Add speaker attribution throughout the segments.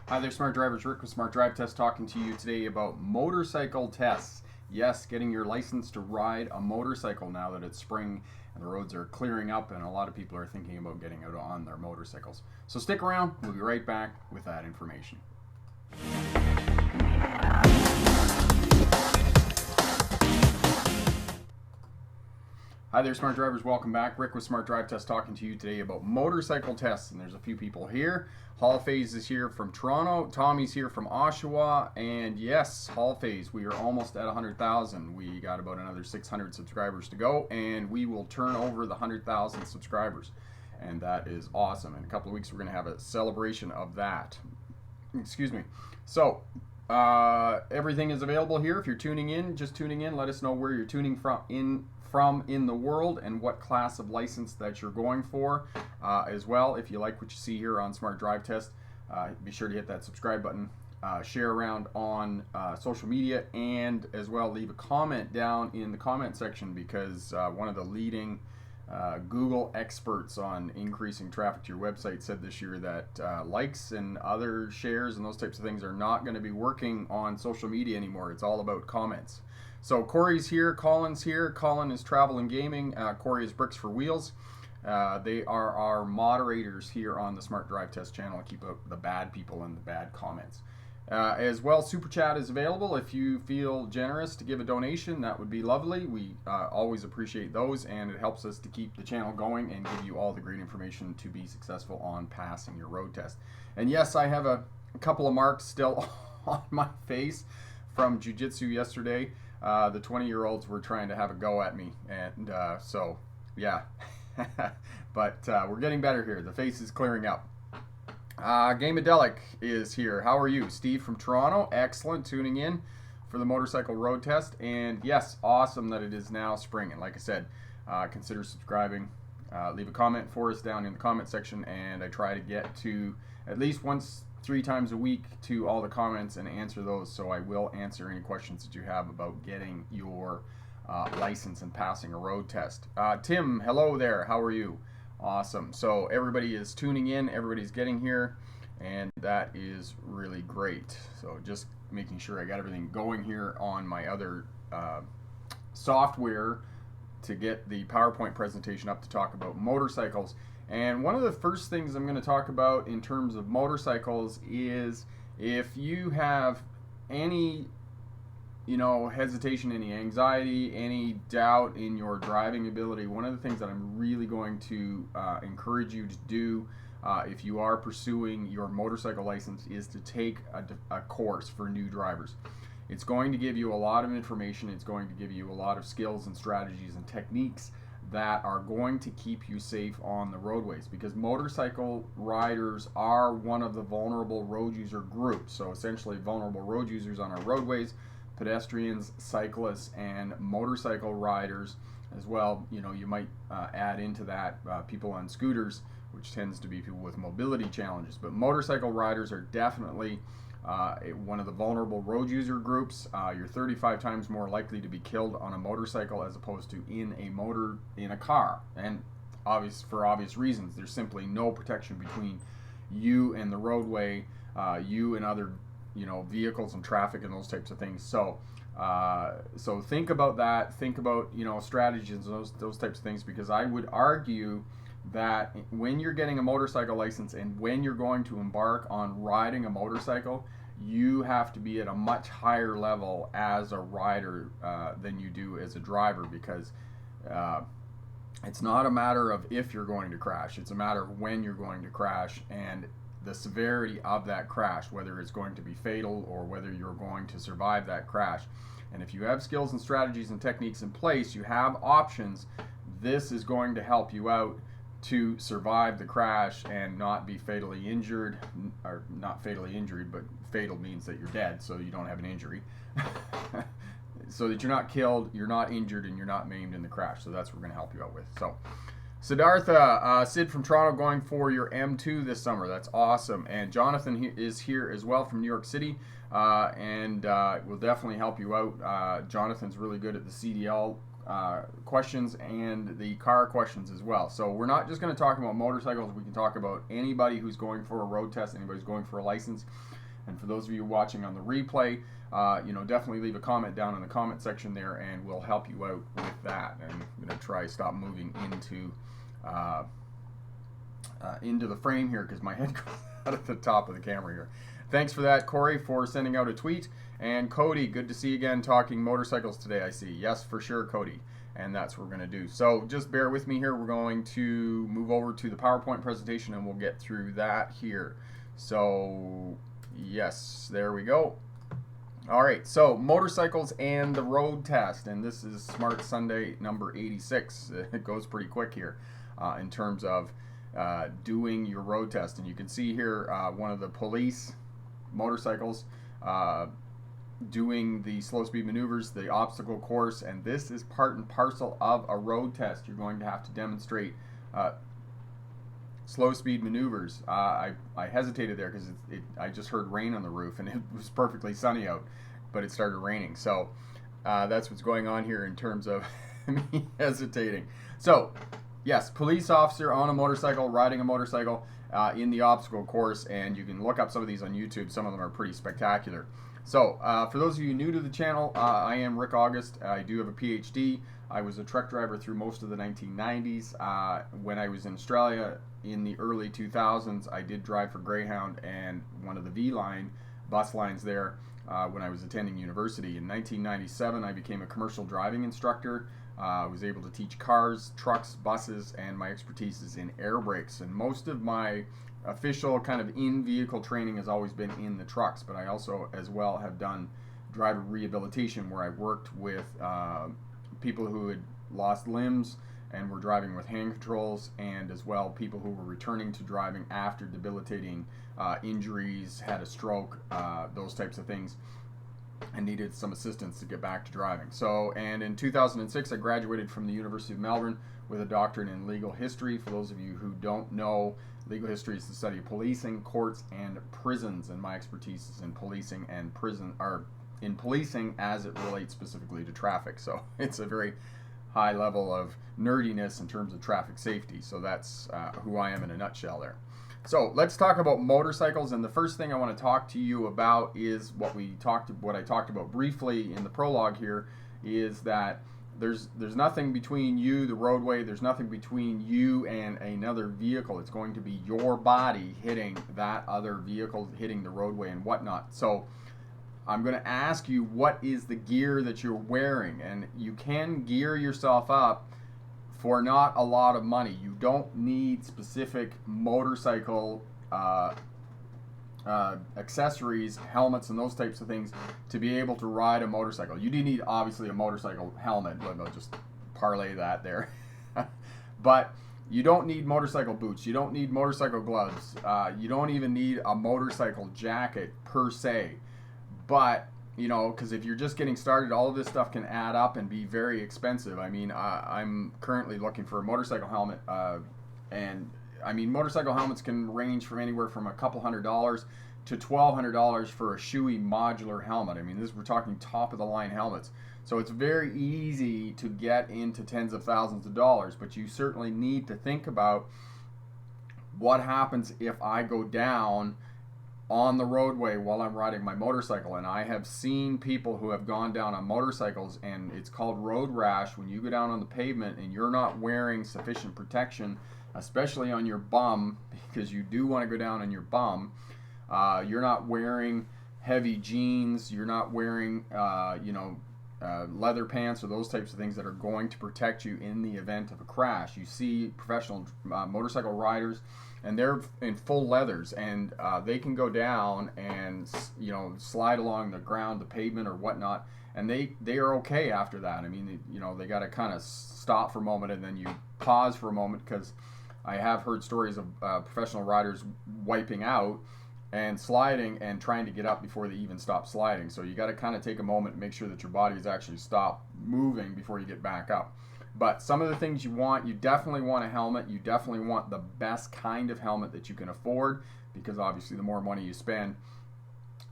Speaker 1: Hi there, Smart Drivers. Rick with Smart Drive Test talking to you today about motorcycle tests. Yes, getting your license to ride a motorcycle now that it's spring and the roads are clearing up and a lot of people are thinking about getting out on their motorcycles. So stick around, we'll be right back with that information. Hi there, Smart Drivers. Welcome back. Rick with Smart Drive Test talking to you today about motorcycle tests. And there's a few people here. Hall Phase is here from Toronto. Tommy's here from Oshawa. And yes, Hall Phase, we are almost at 100,000. We got about another 600 subscribers to go. And we will turn over the 100,000 subscribers. And that is awesome. In a couple of weeks, we're going to have a celebration of that. Excuse me. So, everything is available here. If you're tuning in, just tuning in, let us know where you're tuning from in the world and what class of license that you're going for as well. If you like what you see here on Smart Drive Test, be sure to hit that subscribe button, share around on social media, and as well leave a comment down in the comment section, because one of the leading Google experts on increasing traffic to your website said this year that likes and other shares and those types of things are not going to be working on social media anymore. It's all about comments. So Corey's here, Colin's here. Colin is Travel and Gaming. Corey is Bricks for Wheels. They are our moderators here on the Smart Drive Test channel. Keep out the bad people and the bad comments. As well, Super Chat is available. If you feel generous to give a donation, that would be lovely. We always appreciate those, and it helps us to keep the channel going and give you all the great information to be successful on passing your road test. And yes, I have a couple of marks still on my face from jiu-jitsu yesterday. The 20-year-olds were trying to have a go at me, and so yeah. But we're getting better here. The face is clearing up. Gameadelic is here. How are you? Steve from Toronto. Excellent. Tuning in for the motorcycle road test. And yes, awesome that it is now spring. And like I said, consider subscribing. Leave a comment for us down in the comment section, and I try to get to at least once 3 times a week to all the comments and answer those. So I will answer any questions that you have about getting your license and passing a road test. Tim, hello there. How are you? Awesome. So everybody is tuning in. Everybody's getting here, and that is really great. So just making sure I got everything going here on my other software to get the PowerPoint presentation up to talk about motorcycles. And one of the first things I'm going to talk about in terms of motorcycles is if you have any, hesitation, any anxiety, any doubt in your driving ability, one of the things that I'm really going to encourage you to do if you are pursuing your motorcycle license is to take a course for new drivers. It's going to give you a lot of information. It's going to give you a lot of skills and strategies and techniques that are going to keep you safe on the roadways, because motorcycle riders are one of the vulnerable road user groups. So essentially vulnerable road users on our roadways, pedestrians, cyclists, and motorcycle riders as well. You might add into that people on scooters, which tends to be people with mobility challenges. But motorcycle riders are definitely one of the vulnerable road user groups. You're 35 times more likely to be killed on a motorcycle as opposed to in a car. And for obvious reasons, there's simply no protection between you and the roadway, you and other vehicles and traffic and those types of things. So think about that. Think about strategies and those types of things, because I would argue that when you're getting a motorcycle license and when you're going to embark on riding a motorcycle, you have to be at a much higher level as a rider than you do as a driver, because it's not a matter of if you're going to crash, it's a matter of when you're going to crash and the severity of that crash, whether it's going to be fatal or whether you're going to survive that crash. And if you have skills and strategies and techniques in place, you have options. This is going to help you out to survive the crash and not be fatally injured, or not fatally injured, but fatal means that you're dead, so you don't have an injury. So that you're not killed, you're not injured, and you're not maimed in the crash. So that's what we're going to help you out with. So Siddhartha, Sid from Toronto, going for your M2 this summer. That's awesome. And Jonathan is here as well from New York City, and will definitely help you out. Jonathan's really good at the CDL questions and the car questions as well. So we're not just going to talk about motorcycles. We can talk about anybody who's going for a road test, anybody who's going for a license. And for those of you watching on the replay, definitely leave a comment down in the comment section there, and we'll help you out with that. And I'm going to try to stop moving into the frame here because my head goes out at the top of the camera here. Thanks for that, Corey, for sending out a tweet. And Cody, good to see you again talking motorcycles today, I see. Yes, for sure, Cody. And that's what we're going to do. So just bear with me here. We're going to move over to the PowerPoint presentation, and we'll get through that here. So, yes, there we go. All right, so motorcycles and the road test. And this is Smart Sunday number 86. It goes pretty quick here in terms of doing your road test. And you can see here one of the police motorcycles doing the slow speed maneuvers, the obstacle course, and this is part and parcel of a road test. You're going to have to demonstrate slow speed maneuvers. I hesitated there because I just heard rain on the roof, and it was perfectly sunny out, but it started raining. So that's what's going on here in terms of me hesitating. So yes, police officer on a motorcycle, riding a motorcycle in the obstacle course, and you can look up some of these on YouTube. Some of them are pretty spectacular. So, for those of you new to the channel, I am Rick August. I do have a PhD. I was a truck driver through most of the 1990s. When I was in Australia in the early 2000s, I did drive for Greyhound and one of the V-line bus lines there when I was attending university. In 1997, I became a commercial driving instructor. I was able to teach cars, trucks, buses, and my expertise is in air brakes. And most of my official kind of in-vehicle training has always been in the trucks, but I also as well have done driver rehabilitation where I worked with people who had lost limbs and were driving with hand controls, and as well people who were returning to driving after debilitating injuries, had a stroke, those types of things, and needed some assistance to get back to driving. So, and in 2006 I graduated from the University of Melbourne with a doctorate in legal history. For those of you who don't know, legal history is the study of policing, courts, and prisons, and my expertise is in policing and prison, or in policing as it relates specifically to traffic. So it's a very high level of nerdiness in terms of traffic safety. So that's who I am in a nutshell there. So let's talk about motorcycles, and the first thing I want to talk to you about is what I talked about briefly in the prologue here, is that there's nothing between you, the roadway, there's nothing between you and another vehicle. It's going to be your body hitting that other vehicle, hitting the roadway and whatnot. So I'm going to ask you, what is the gear that you're wearing? And you can gear yourself up for not a lot of money. You don't need specific motorcycle accessories, helmets, and those types of things to be able to ride a motorcycle. You do need, obviously, a motorcycle helmet, but I'll just parlay that there. But you don't need motorcycle boots. You don't need motorcycle gloves. You don't even need a motorcycle jacket per se. But, you know, because if you're just getting started, all of this stuff can add up and be very expensive. I mean, I'm currently looking for a motorcycle helmet, and I mean, motorcycle helmets can range from anywhere from a couple $100s to $1,200 for a Shoei modular helmet. I mean, we're talking top of the line helmets. So it's very easy to get into tens of thousands of dollars, but you certainly need to think about what happens if I go down on the roadway while I'm riding my motorcycle. And I have seen people who have gone down on motorcycles, and it's called road rash when you go down on the pavement and you're not wearing sufficient protection, especially on your bum, because you do want to go down on your bum. You're not wearing heavy jeans, you're not wearing leather pants or those types of things that are going to protect you in the event of a crash. You see professional motorcycle riders, and they're in full leathers, and they can go down and slide along the ground, the pavement or whatnot, and they are okay after that. I mean, they got to kind of stop for a moment, and then you pause for a moment, because I have heard stories of professional riders wiping out and sliding and trying to get up before they even stop sliding. So you got to kind of take a moment and make sure that your body is actually stopped moving before you get back up. But some of the things you definitely want a helmet. You definitely want the best kind of helmet that you can afford, because obviously the more money you spend,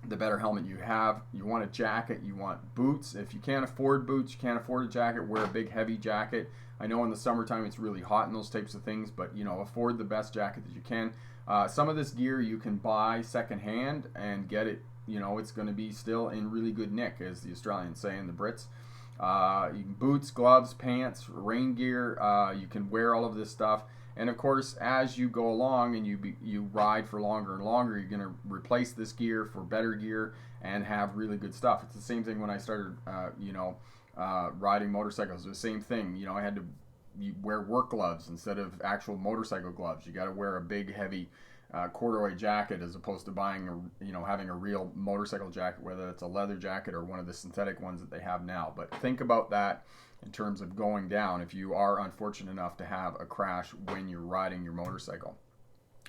Speaker 1: the better helmet you have. You want a jacket, you want boots. If you can't afford boots, you can't afford a jacket, wear a big heavy jacket. I know in the summertime it's really hot and those types of things, but you know, afford the best jacket that you can. Some of this gear you can buy secondhand and get it, you know, it's going to be still in really good nick, as the Australians say, and the Brits. Boots, gloves, pants, rain gear, you can wear all of this stuff. And of course, as you go along and you ride for longer and longer, you're going to replace this gear for better gear and have really good stuff. It's the same thing when I started, riding motorcycles. The same thing. You know, I had to wear work gloves instead of actual motorcycle gloves. You got to wear a big, heavy corduroy jacket as opposed to buying, having a real motorcycle jacket, whether it's a leather jacket or one of the synthetic ones that they have now. But think about that in terms of going down if you are unfortunate enough to have a crash when you're riding your motorcycle.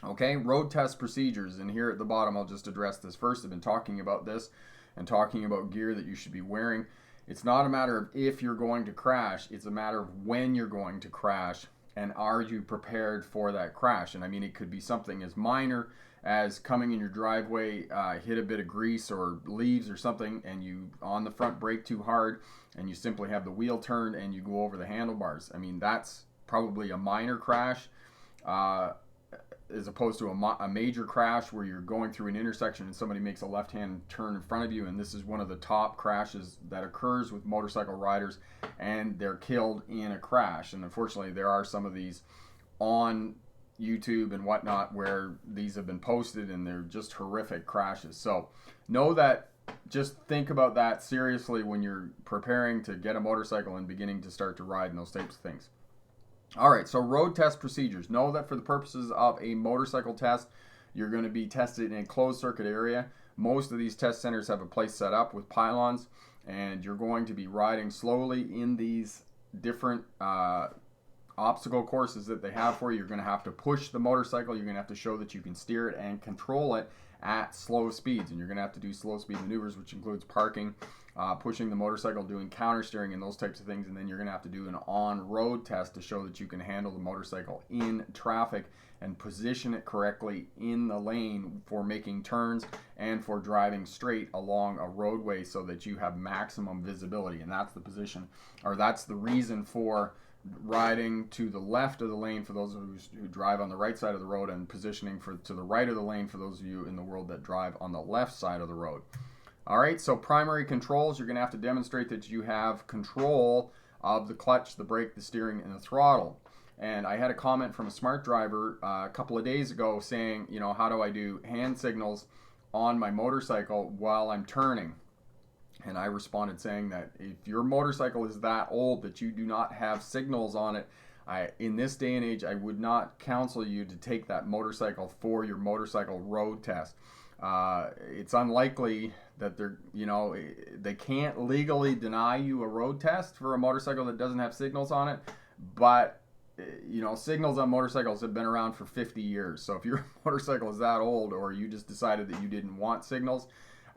Speaker 1: Okay, road test procedures. And here at the bottom, I'll just address this first. I've been talking about this and talking about gear that you should be wearing. It's not a matter of if you're going to crash, it's a matter of when you're going to crash, and are you prepared for that crash. And I mean, it could be something as minor as coming in your driveway, hit a bit of grease or leaves or something, and you on the front brake too hard, and you simply have the wheel turned and you go over the handlebars. I mean, that's probably a minor crash, as opposed to a major crash where you're going through an intersection and somebody makes a left-hand turn in front of you. And this is one of the top crashes that occurs with motorcycle riders, and they're killed in a crash. And unfortunately, there are some of these on YouTube and whatnot where these have been posted, and they're just horrific crashes. So know that, just think about that seriously when you're preparing to get a motorcycle and beginning to start to ride and those types of things. All right, so road test procedures. Know that for the purposes of a motorcycle test, you're going to be tested in a closed circuit area. Most of these test centers have a place set up with pylons, and you're going to be riding slowly in these different obstacle courses that they have for you. You're going to have to push the motorcycle. You're going to have to show that you can steer it and control it at slow speeds, and you're going to have to do slow speed maneuvers, which includes parking, pushing the motorcycle, doing counter steering and those types of things. And then you're going to have to do an on-road test to show that you can handle the motorcycle in traffic and position it correctly in the lane for making turns and for driving straight along a roadway so that you have maximum visibility. And that's the position, or that's the reason for riding to the left of the lane for those who drive on the right side of the road, and positioning to the right of the lane for those of you in the world that drive on the left side of the road. All right, so primary controls, you're going to have to demonstrate that you have control of the clutch, the brake, the steering, and the throttle. And I had a comment from a smart driver a couple of days ago saying, you know, how do I do hand signals on my motorcycle while I'm turning? And I responded saying that if your motorcycle is that old that you do not have signals on it, in this day and age, I would not counsel you to take that motorcycle for your motorcycle road test. It's unlikely that they can't legally deny you a road test for a motorcycle that doesn't have signals on it, but signals on motorcycles have been around for 50 years. So if your motorcycle is that old, or you just decided that you didn't want signals,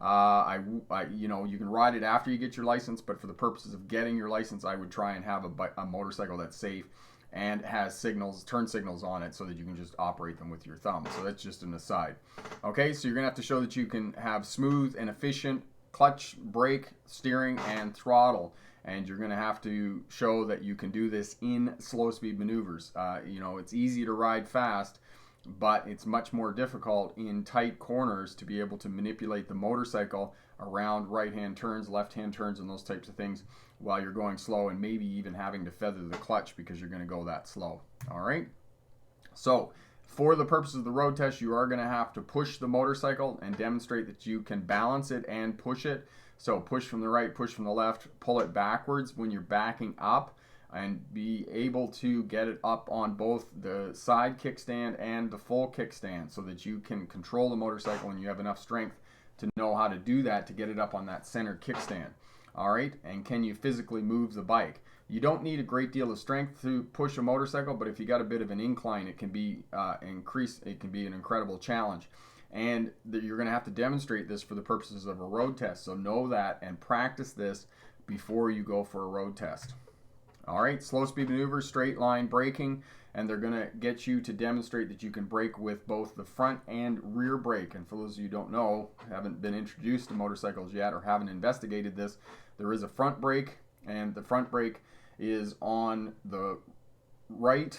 Speaker 1: you can ride it after you get your license, but for the purposes of getting your license, I would try and have a motorcycle that's safe and has signals, turn signals on it, so that you can just operate them with your thumb. So that's just an aside. Okay, so you're gonna have to show that you can have smooth and efficient clutch, brake, steering, and throttle. And you're gonna have to show that you can do this in slow speed maneuvers. It's easy to ride fast, but it's much more difficult in tight corners to be able to manipulate the motorcycle around right-hand turns, left-hand turns, and those types of things while you're going slow, and maybe even having to feather the clutch because you're going to go that slow. All right? So for the purposes of the road test, you are going to have to push the motorcycle and demonstrate that you can balance it and push it. So push from the right, push from the left, pull it backwards when you're backing up, and be able to get it up on both the side kickstand and the full kickstand, so that you can control the motorcycle and you have enough strength to know how to do that, to get it up on that center kickstand. All right, and can you physically move the bike? You don't need a great deal of strength to push a motorcycle, but if you got a bit of an incline, it can be it can be an incredible challenge. And you're going to have to demonstrate this for the purposes of a road test. So know that and practice this before you go for a road test. All right, slow speed maneuvers, straight line braking, and they're going to get you to demonstrate that you can brake with both the front and rear brake. And for those of you who don't know, haven't been introduced to motorcycles yet or haven't investigated this, there is a front brake, and the front brake is on the right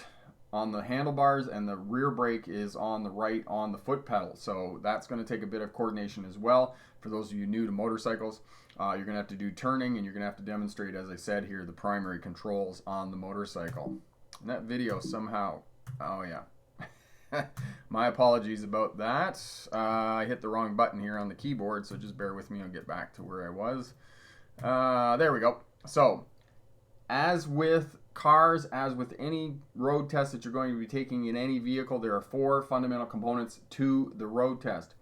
Speaker 1: on the handlebars, and the rear brake is on the right on the foot pedal. So that's going to take a bit of coordination as well. For those of you new to motorcycles, you're going to have to do turning, and you're going to have to demonstrate, as I said here, the primary controls on the motorcycle. And that video somehow, oh yeah, my apologies about that. I hit the wrong button here on the keyboard, so just bear with me. I'll get back to where I was. There we go. So, as with cars, as with any road test that you're going to be taking in any vehicle, there are 4 fundamental components to the road test: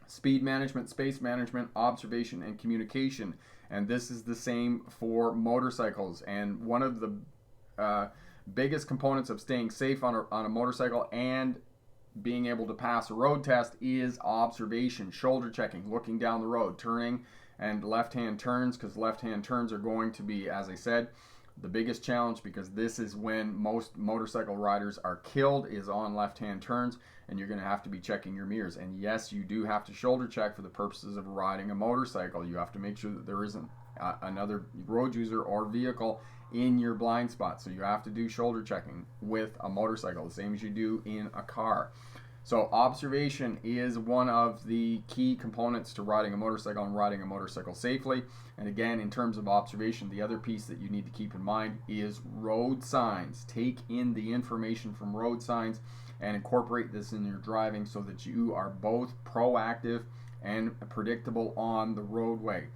Speaker 1: speed management, space management, observation, and communication. And this is the same for motorcycles. And one of the biggest components of staying safe on a motorcycle and being able to pass a road test is observation, shoulder checking, looking down the road, turning, and left-hand turns, because left-hand turns are going to be, as I said, the biggest challenge, because this is when most motorcycle riders are killed, is on left-hand turns, and you're going to have to be checking your mirrors. And yes, you do have to shoulder check for the purposes of riding a motorcycle. You have to make sure that there isn't another road user or vehicle in your blind spot. So you have to do shoulder checking with a motorcycle, the same as you do in a car. So observation is one of the key components to riding a motorcycle and riding a motorcycle safely. And again, in terms of observation, the other piece that you need to keep in mind is road signs. Take in the information from road signs and incorporate this in your driving so that you are both proactive and predictable on the roadway.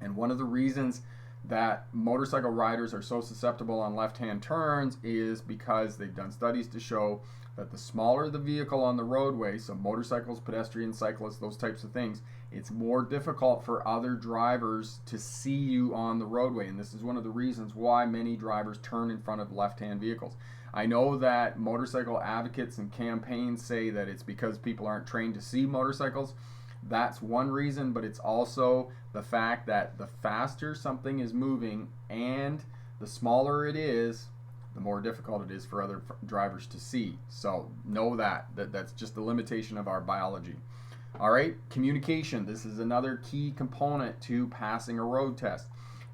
Speaker 1: And one of the reasons that motorcycle riders are so susceptible on left-hand turns is because they've done studies to show that the smaller the vehicle on the roadway, so motorcycles, pedestrians, cyclists, those types of things, it's more difficult for other drivers to see you on the roadway. And this is one of the reasons why many drivers turn in front of left-hand vehicles. I know that motorcycle advocates and campaigns say that it's because people aren't trained to see motorcycles. That's one reason, but it's also the fact that the faster something is moving and the smaller it is, the more difficult it is for other drivers to see. So know that's just the limitation of our biology. All right, communication. This is another key component to passing a road test.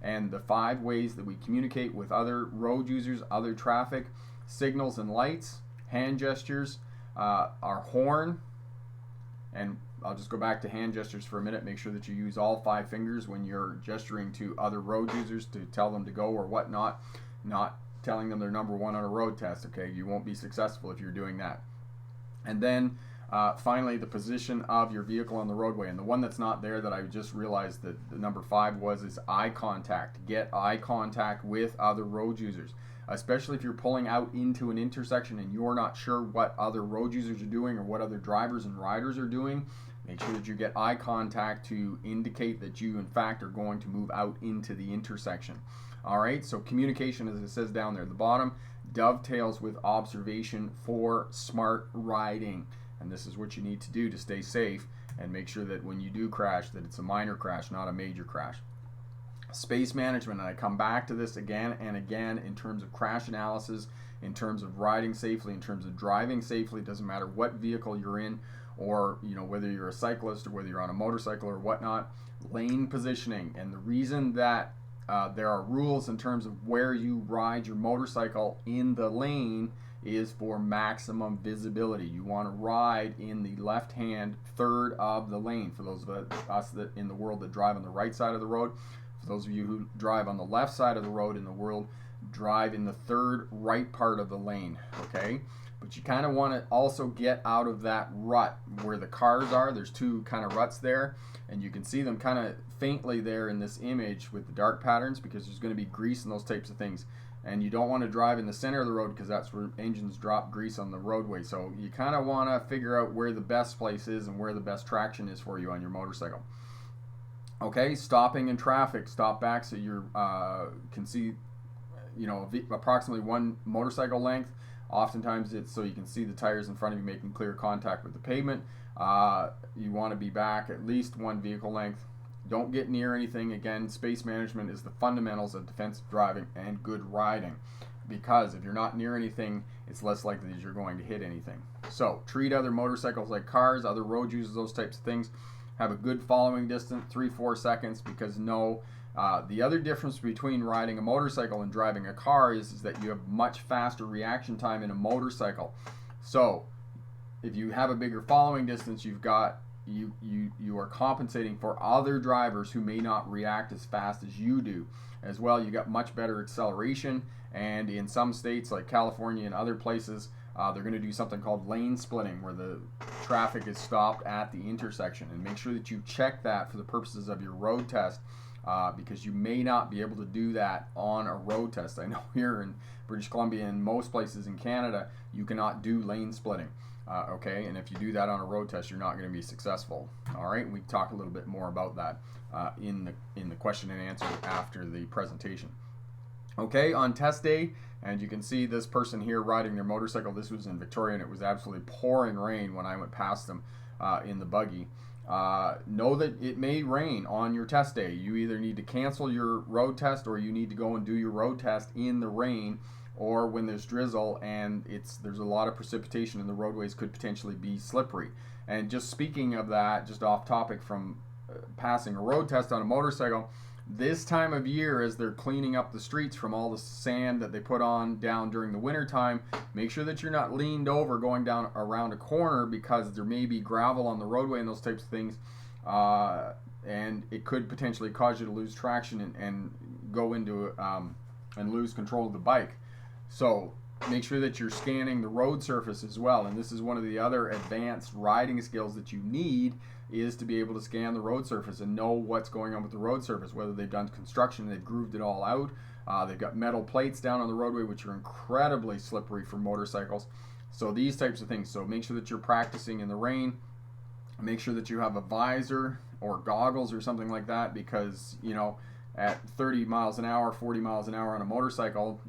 Speaker 1: And the 5 ways that we communicate with other road users, other traffic: signals and lights, hand gestures, our horn. And I'll just go back to hand gestures for a minute. Make sure that you use all 5 fingers when you're gesturing to other road users to tell them to go or whatnot, not telling them they're number 1 on a road test. Okay, you won't be successful if you're doing that. And then finally, the position of your vehicle on the roadway. And the one that's not there that I just realized that the number 5 is eye contact. Get eye contact with other road users, especially if you're pulling out into an intersection and you're not sure what other road users are doing or what other drivers and riders are doing. Make sure that you get eye contact to indicate that you, in fact, are going to move out into the intersection. All right, so communication, as it says down there at the bottom, dovetails with observation for smart riding. And this is what you need to do to stay safe and make sure that when you do crash, that it's a minor crash, not a major crash. Space management, and I come back to this again and again in terms of crash analysis, in terms of riding safely, in terms of driving safely. It doesn't matter what vehicle you're in, or whether you're a cyclist or whether you're on a motorcycle or whatnot. Lane positioning, and the reason that there are rules in terms of where you ride your motorcycle in the lane is for maximum visibility. You want to ride in the left-hand third of the lane. For those of us that in the world that drive on the right side of the road, for those of you who drive on the left side of the road in the world, drive in the third right part of the lane, okay? But you kind of want to also get out of that rut where the cars are. There's 2 kind of ruts there, and you can see them kind of faintly there in this image with the dark patterns, because there's going to be grease and those types of things. And you don't want to drive in the center of the road, because that's where engines drop grease on the roadway. So you kind of want to figure out where the best place is and where the best traction is for you on your motorcycle. Okay, stopping in traffic, stop back so you can see, approximately 1 motorcycle length. Oftentimes it's so you can see the tires in front of you making clear contact with the pavement. You want to be back at least 1 vehicle length. Don't get near anything. Again, space management is the fundamentals of defensive driving and good riding, because if you're not near anything, it's less likely that you're going to hit anything. So treat other motorcycles like cars, other road users, those types of things. Have a good following distance, 3-4 seconds, because the other difference between riding a motorcycle and driving a car is that you have much faster reaction time in a motorcycle. So if you have a bigger following distance, you are compensating for other drivers who may not react as fast as you do. As well, you got much better acceleration, and in some states like California and other places, they're going to do something called lane splitting, where the traffic is stopped at the intersection. And make sure that you check that for the purposes of your road test, because you may not be able to do that on a road test. I know here in British Columbia and most places in Canada, you cannot do lane splitting. Okay, and if you do that on a road test, you're not going to be successful. All right, we talk a little bit more about that in the question and answer after the presentation. Okay, on test day, and you can see this person here riding their motorcycle. This was in Victoria, and it was absolutely pouring rain when I went past them in the buggy. Know that it may rain on your test day. You either need to cancel your road test, or you need to go and do your road test in the rain, or when there's drizzle and there's a lot of precipitation and the roadways could potentially be slippery. And just speaking of that, just off topic from passing a road test on a motorcycle, this time of year, as they're cleaning up the streets from all the sand that they put on down during the winter time, make sure that you're not leaned over going down around a corner, because there may be gravel on the roadway and those types of things, and it could potentially cause you to lose traction and go into and lose control of the bike. So make sure that you're scanning the road surface as well. And this is one of the other advanced riding skills that you need, is to be able to scan the road surface and know what's going on with the road surface, whether they've done construction, they've grooved it all out. They've got metal plates down on the roadway, which are incredibly slippery for motorcycles. So these types of things. So make sure that you're practicing in the rain. Make sure that you have a visor or goggles or something like that, because, at 30 miles an hour, 40 miles an hour on a motorcycle,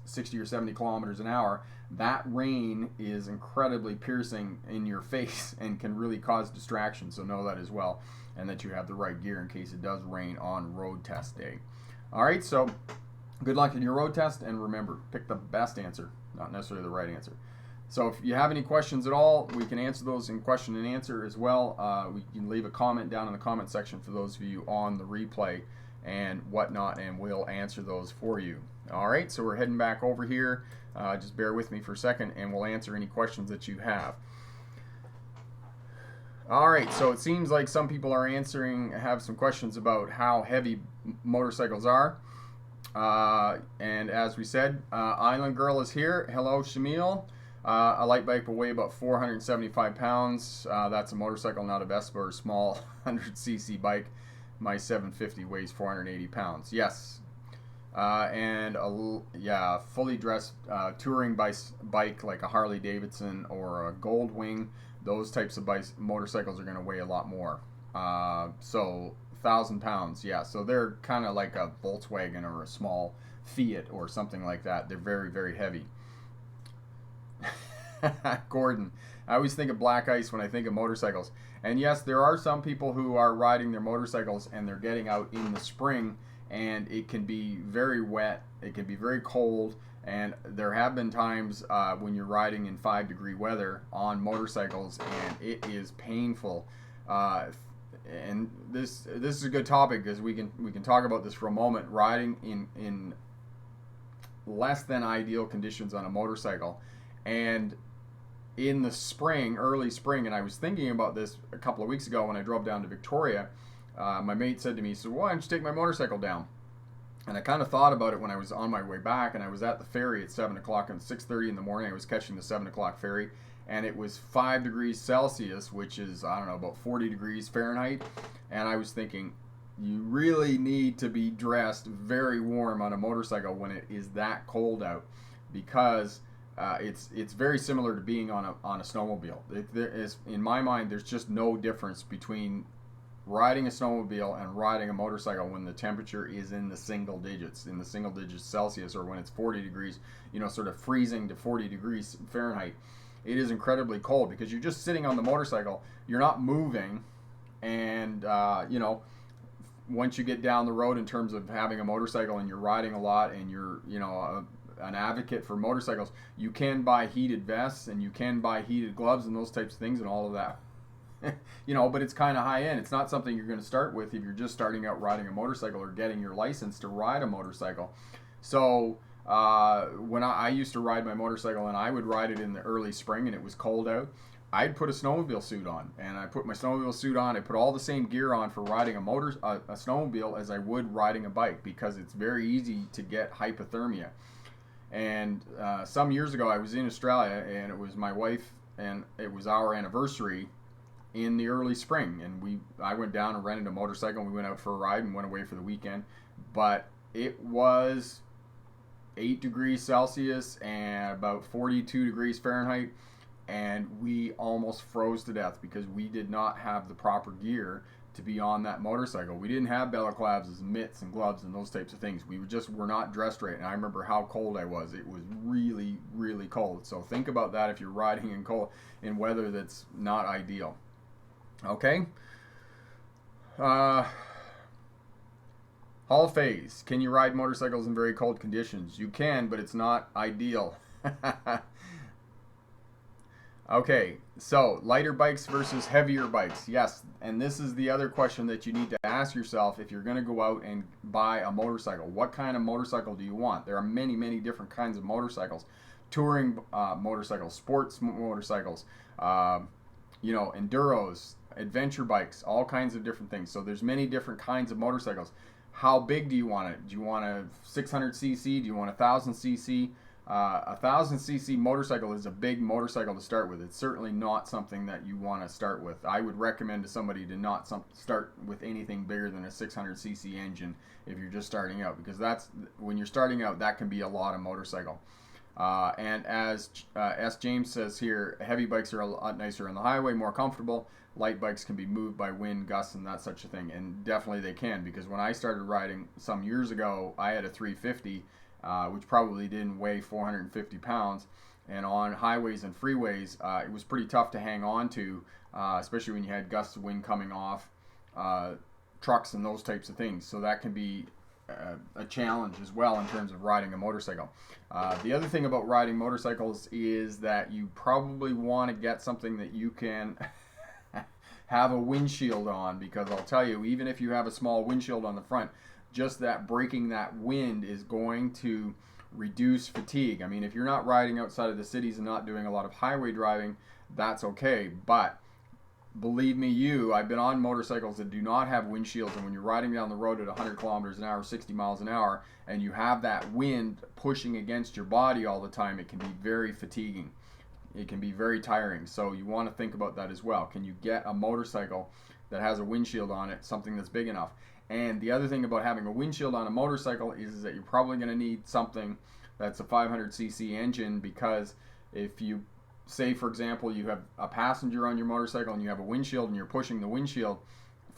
Speaker 1: 60 or 70 kilometers an hour, that rain is incredibly piercing in your face and can really cause distraction. So know that as well, and that you have the right gear in case it does rain on road test day. All right, so good luck in your road test, and remember, pick the best answer, not necessarily the right answer. So if you have any questions at all, we can answer those in question and answer as well. We can leave a comment down in the comment section for those of you on the replay and whatnot, and we'll answer those for you. All right, so we're heading back over here. Just bear with me for a second, and we'll answer any questions that you have. All right, so it seems like some people have some questions about how heavy motorcycles are. And as we said, Island Girl is here. Hello, Shamil. A light bike will weigh about 475 pounds. That's a motorcycle, not a Vespa or a small 100cc bike. My 750 weighs 480 pounds. Yes. And a fully dressed touring bike like a Harley Davidson or a Goldwing, those types of motorcycles are going to weigh a lot more. So 1,000 pounds, yeah. So they're kind of like a Volkswagen or a small Fiat or something like that. They're very, very heavy. Gordon, I always think of black ice when I think of motorcycles. And yes, there are some people who are riding their motorcycles and they're getting out in the spring, and it can be very wet, it can be very cold, and there have been times when you're riding in 5-degree weather on motorcycles, and it is painful. And this is a good topic, because we can talk about this for a moment. Riding in less than ideal conditions on a motorcycle, and in the spring, early spring, and I was thinking about this a couple of weeks ago when I drove down to Victoria. My mate said to me, so why don't you take my motorcycle down? And I kind of thought about it when I was on my way back, and I was at the ferry at 7 o'clock, and 6:30 in the morning I was catching the 7 o'clock ferry, and it was 5 degrees Celsius, which is, I don't know, about 40 degrees Fahrenheit. And I was thinking, you really need to be dressed very warm on a motorcycle when it is that cold out, because it's very similar to being on a snowmobile. In my mind, there's just no difference between riding a snowmobile and riding a motorcycle when the temperature is in the single digits Celsius, or when it's 40 degrees, sort of freezing to 40 degrees Fahrenheit. It is incredibly cold, because you're just sitting on the motorcycle, you're not moving, and once you get down the road in terms of having a motorcycle and you're riding a lot and you're, an advocate for motorcycles, you can buy heated vests and you can buy heated gloves and those types of things and all of that. But it's kind of high end. It's not something you're going to start with if you're just starting out riding a motorcycle or getting your license to ride a motorcycle. So when I used to ride my motorcycle and I would ride it in the early spring and it was cold out, I'd put a snowmobile suit on, and I put my snowmobile suit on. I put all the same gear on for riding a snowmobile as I would riding a bike, because it's very easy to get hypothermia. And some years ago, I was in Australia, and it was my wife, and it was our anniversary in the early spring, and I went down and rented a motorcycle, and we went out for a ride and went away for the weekend. But it was 8 degrees Celsius and about 42 degrees Fahrenheit. And we almost froze to death because we did not have the proper gear to be on that motorcycle. We didn't have balaclavas, mitts, and gloves and those types of things. We were not dressed right. And I remember how cold I was. It was really, really cold. So think about that if you're riding in weather that's not ideal. Okay. Hall phase. Can you ride motorcycles in very cold conditions? You can, but it's not ideal. Okay, so lighter bikes versus heavier bikes. Yes, and this is the other question that you need to ask yourself if you're going to go out and buy a motorcycle. What kind of motorcycle do you want? There are many, many different kinds of motorcycles. Touring motorcycles, sports motorcycles, enduros, adventure bikes, all kinds of different things. So there's many different kinds of motorcycles. How big do you want it? Do you want a 600cc? Do you want a 1000cc? A 1000cc motorcycle is a big motorcycle to start with. It's certainly not something that you want to start with. I would recommend to somebody to not start with anything bigger than a 600cc engine if you're just starting out, because when you're starting out, that can be a lot of motorcycle. And as S. James says here, heavy bikes are a lot nicer on the highway, more comfortable. Light bikes can be moved by wind, gusts, and that such a thing. And definitely they can, because when I started riding some years ago, I had a 350. Which probably didn't weigh 450 pounds. And on highways and freeways, it was pretty tough to hang on to, especially when you had gusts of wind coming off trucks and those types of things. So that can be a challenge as well in terms of riding a motorcycle. The other thing about riding motorcycles is that you probably want to get something that you can have a windshield on, because I'll tell you, even if you have a small windshield on the front, just that breaking that wind is going to reduce fatigue. I mean, if you're not riding outside of the cities and not doing a lot of highway driving, that's okay. But believe me, I've been on motorcycles that do not have windshields, and when you're riding down the road at 100 kilometers an hour, 60 miles an hour, and you have that wind pushing against your body all the time, it can be very fatiguing. It can be very tiring. So you want to think about that as well. Can you get a motorcycle that has a windshield on it, something that's big enough? And the other thing about having a windshield on a motorcycle is that you're probably going to need something that's a 500cc engine, because if you say, for example, you have a passenger on your motorcycle and you have a windshield and you're pushing the windshield,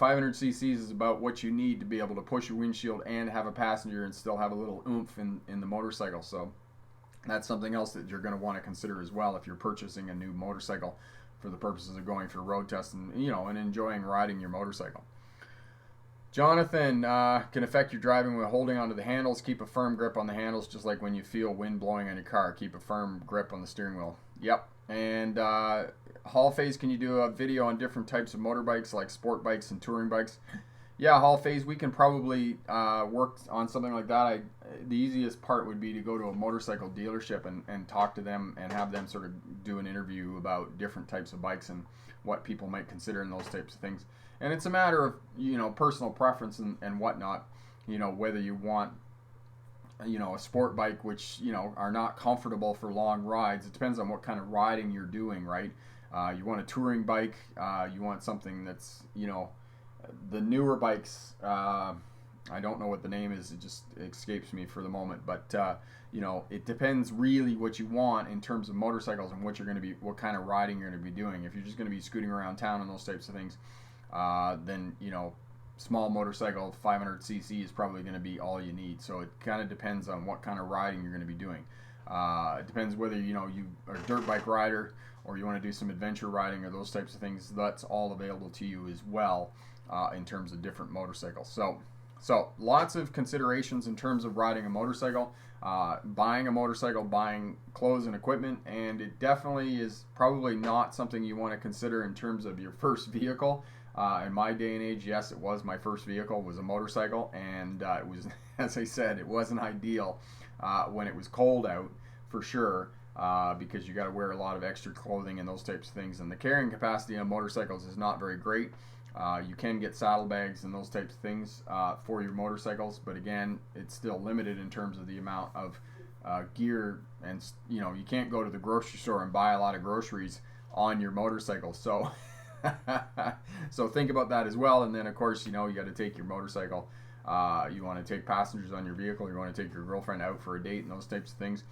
Speaker 1: 500cc is about what you need to be able to push your windshield and have a passenger and still have a little oomph in the motorcycle. So that's something else that you're going to want to consider as well if you're purchasing a new motorcycle for the purposes of going for road tests and enjoying riding your motorcycle. Jonathan, can affect your driving when holding onto the handles. Keep a firm grip on the handles, just like when you feel wind blowing on your car. Keep a firm grip on the steering wheel. Yep. And Hall phase, can you do a video on different types of motorbikes, like sport bikes and touring bikes? Yeah, Hall phase, we can probably work on something like that. The easiest part would be to go to a motorcycle dealership and talk to them and have them sort of do an interview about different types of bikes and what people might consider in those types of things. And it's a matter of, personal preference and whatnot, whether you want, a sport bike, which, are not comfortable for long rides. It depends on what kind of riding you're doing, right? You want a touring bike, you want something that's, the newer bikes, I don't know what the name is, it just escapes me for the moment, but, it depends really what you want in terms of motorcycles and what kind of riding you're going to be doing. If you're just going to be scooting around town and those types of things, then small motorcycle 500cc is probably going to be all you need. So it kind of depends on what kind of riding you're going to be doing. It depends whether you are a dirt bike rider or you want to do some adventure riding or those types of things, that's all available to you as well in terms of different motorcycles. So lots of considerations in terms of riding a motorcycle, buying a motorcycle, buying clothes and equipment, and it definitely is probably not something you want to consider in terms of your first vehicle. In my day and age, yes, it was my first vehicle, was a motorcycle, and it was, as I said, it wasn't ideal when it was cold out, for sure, because you got to wear a lot of extra clothing and those types of things, and the carrying capacity on motorcycles is not very great. You can get saddlebags and those types of things for your motorcycles, but again, it's still limited in terms of the amount of gear, and you know, you can't go to the grocery store and buy a lot of groceries on your motorcycle. So so think about that as well. And then of course, you know, you got to take your motorcycle, you want to take passengers on your vehicle, you want to take your girlfriend out for a date and those types of things.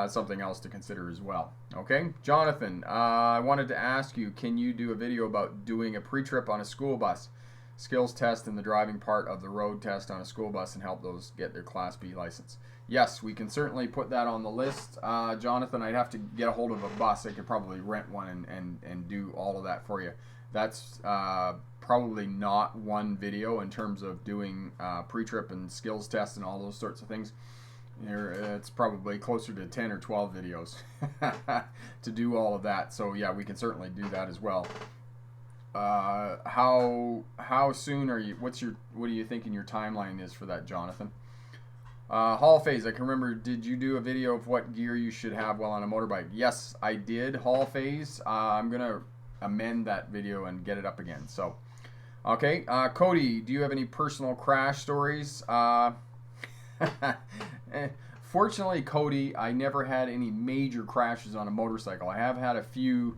Speaker 1: Something else to consider as well. Okay, Jonathan, I wanted to ask you, can you do a video about doing a pre-trip on a school bus, skills test and the driving part of the road test on a school bus, and help those get their Class B license? Yes, we can certainly put that on the list. Jonathan, I'd have to get a hold of a bus. I could probably rent one and do all of that for you. That's probably not one video in terms of doing pre-trip and skills tests and all those sorts of things. It's probably closer to 10 or 12 videos to do all of that. So yeah, we can certainly do that as well. How soon are you? What do you thinking your timeline is for that, Jonathan? Hall Phase, I can remember, did you do a video of what gear you should have while on a motorbike? Yes, I did, Hall Phase. I'm gonna amend that video and get it up again. So okay, Cody, do you have any personal crash stories? Fortunately, Cody, I never had any major crashes on a motorcycle. I have had a few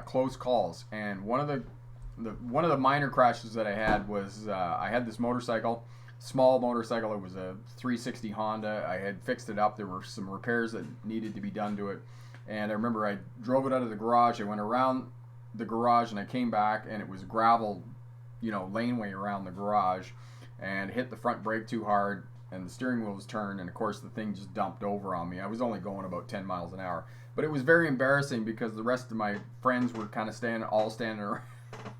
Speaker 1: close calls, and one of the minor crashes that I had was I had this motorcycle, small motorcycle. It was a 360 Honda. I had fixed it up. There were some repairs that needed to be done to it, and I remember I drove it out of the garage. I went around the garage and I came back, and it was gravel, you know, laneway around the garage, and hit the front brake too hard, and the steering wheel was turned, and of course the thing just dumped over on me. I was only going about 10 miles an hour, but it was very embarrassing because the rest of my friends were kind of standing around,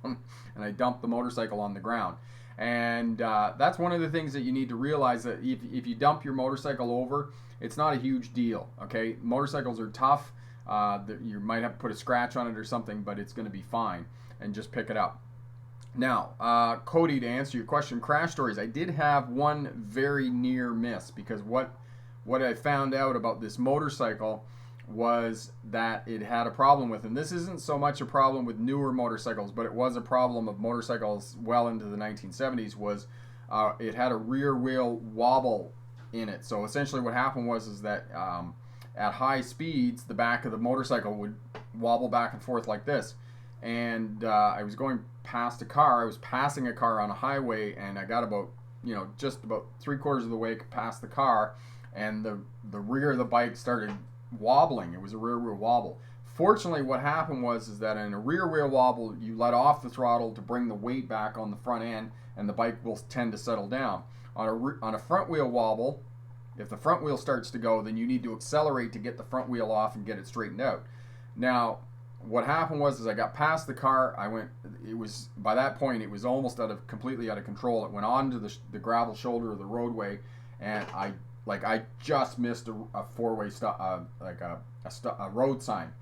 Speaker 1: and I dumped the motorcycle on the ground. And that's one of the things that you need to realize, that if you dump your motorcycle over, it's not a huge deal. Okay, motorcycles are tough. You might have to put a scratch on it or something, but it's going to be fine, and just pick it up. Now, Cody, to answer your question, crash stories. I did have one very near miss, because what I found out about this motorcycle was that it had a problem with, and this isn't so much a problem with newer motorcycles, but it was a problem of motorcycles well into the 1970s, was it had a rear wheel wobble in it. So essentially what happened was that at high speeds, the back of the motorcycle would wobble back and forth like this. And I was going past a car. I was passing a car on a highway, and I got about, just about 3/4 of the way past the car, and the rear of the bike started wobbling. It was a rear wheel wobble. Fortunately, what happened was that in a rear wheel wobble, you let off the throttle to bring the weight back on the front end, and the bike will tend to settle down. On a front wheel wobble, if the front wheel starts to go, then you need to accelerate to get the front wheel off and get it straightened out. Now, what happened was I got past the car. By that point, it was almost completely out of control. It went onto the gravel shoulder of the roadway, and I just missed a four-way stop, a road sign.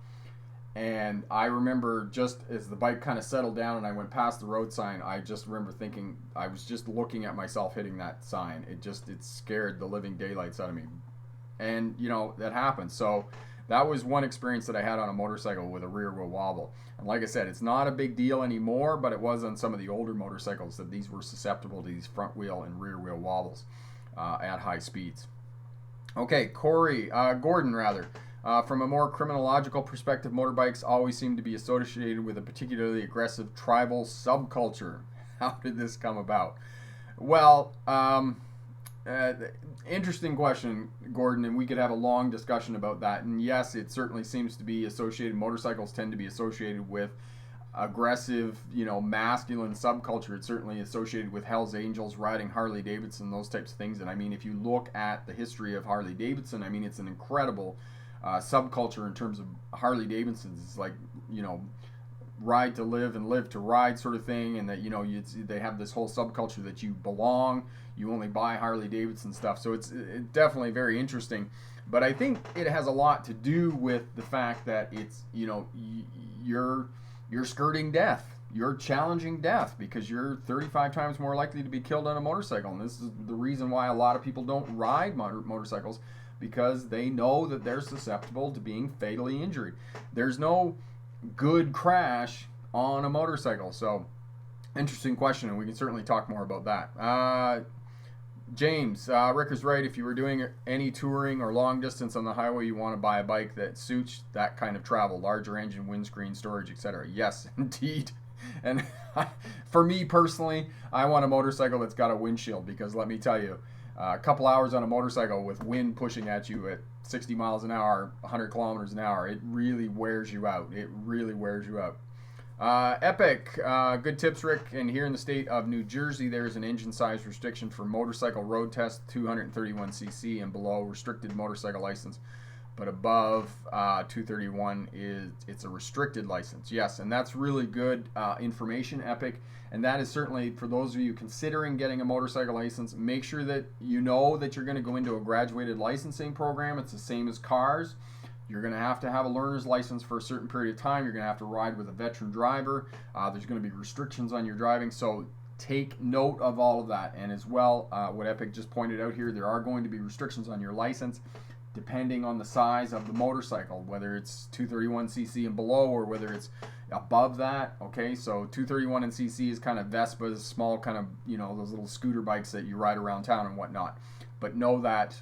Speaker 1: And I remember, just as the bike kind of settled down and I went past the road sign, I just remember thinking, I was just looking at myself hitting that sign. It scared the living daylights out of me. And that happened. So that was one experience that I had on a motorcycle with a rear wheel wobble. And like I said, it's not a big deal anymore, but it was on some of the older motorcycles that these were susceptible to these front wheel and rear wheel wobbles at high speeds. Okay, Gordon, from a more criminological perspective, motorbikes always seem to be associated with a particularly aggressive tribal subculture. How did this come about? Well, interesting question, Gordon, and we could have a long discussion about that. And yes, it certainly seems to be associated. Motorcycles tend to be associated with aggressive, masculine subculture. It's certainly associated with Hell's Angels, riding Harley Davidson, those types of things. And I mean, if you look at the history of Harley Davidson, I mean, it's an incredible subculture in terms of Harley Davidsons. It's like, you know, ride to live and live to ride sort of thing, and that, you know, they have this whole subculture that you belong, you only buy Harley Davidson stuff. So it's definitely very interesting, but I think it has a lot to do with the fact that it's, you know, you're skirting death, you're challenging death, because you're 35 times more likely to be killed on a motorcycle. And this is the reason why a lot of people don't ride motorcycles, because they know that they're susceptible to being fatally injured. There's no good crash on a motorcycle. So interesting question, and we can certainly talk more about that. James, Rick is right. If you were doing any touring or long distance on the highway, you want to buy a bike that suits that kind of travel, larger engine, windscreen, storage, etc. Yes, indeed. And for me personally, I want a motorcycle that's got a windshield, because let me tell you, a couple hours on a motorcycle with wind pushing at you at 60 miles an hour, 100 kilometers an hour, it really wears you out. It really wears you out. Epic, good tips, Rick. And here in the state of New Jersey, there's an engine size restriction for motorcycle road test, 231cc and below, restricted motorcycle license. But above 231 it's a restricted license. Yes, and that's really good information, Epic. And that is certainly, for those of you considering getting a motorcycle license, make sure that you know that you're going to go into a graduated licensing program. It's the same as cars. You're going to have a learner's license for a certain period of time. You're going to have to ride with a veteran driver. There's going to be restrictions on your driving. So take note of all of that. And as well, what Epic just pointed out here, there are going to be restrictions on your license depending on the size of the motorcycle, whether it's 231cc and below or whether it's above that. Okay, so 231 and cc is kind of Vespas, small kind of, you know, those little scooter bikes that you ride around town and whatnot. But know that